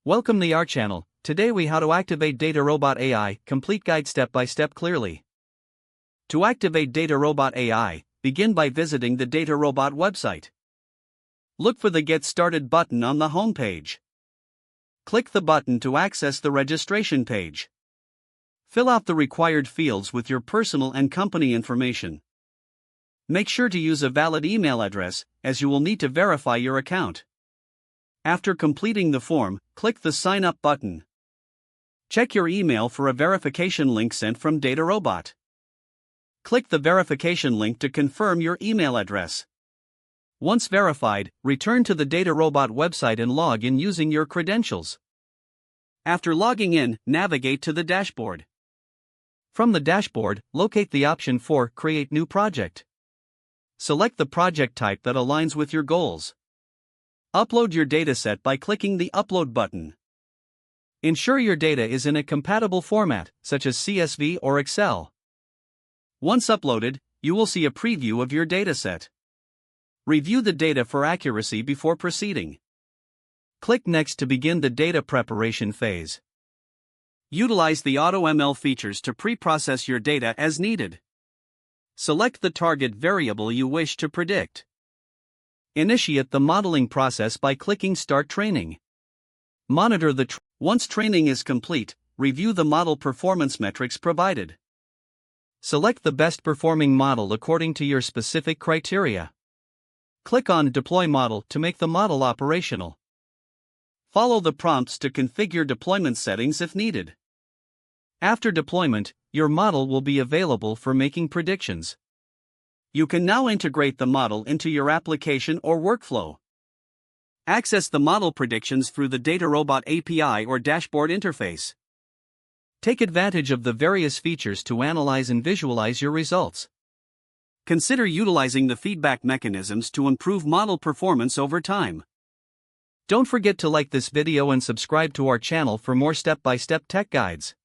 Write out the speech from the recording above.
Welcome to our channel. Today we how to activate Datarobot AI, complete guide step by step clearly. To activate Datarobot AI, begin by visiting the Datarobot website. Look for the Get Started button on the home page. Click the button to access the registration page. Fill out the required fields with your personal and company information. Make sure to use a valid email address, as you will need to verify your account. After completing the form, click the Sign Up button. Check your email for a verification link sent from Datarobot. Click the verification link to confirm your email address. Once verified, return to the Datarobot website and log in using your credentials. After logging in, navigate to the dashboard. From the dashboard, locate the option for Create New Project. Select the project type that aligns with your goals. Upload your dataset by clicking the Upload button. Ensure your data is in a compatible format, such as CSV or Excel. Once uploaded, you will see a preview of your dataset. Review the data for accuracy before proceeding. Click Next to begin the data preparation phase. Utilize the AutoML features to pre-process your data as needed. Select the target variable you wish to predict. Initiate the modeling process by clicking Start Training. Monitor the once training is complete, review the model performance metrics provided. Select the best performing model according to your specific criteria. Click on Deploy Model to make the model operational. Follow the prompts to configure deployment settings if needed. After deployment, your model will be available for making predictions. You can now integrate the model into your application or workflow. Access the model predictions through the Datarobot API or dashboard interface. Take advantage of the various features to analyze and visualize your results. Consider utilizing the feedback mechanisms to improve model performance over time. Don't forget to like this video and subscribe to our channel for more step-by-step tech guides.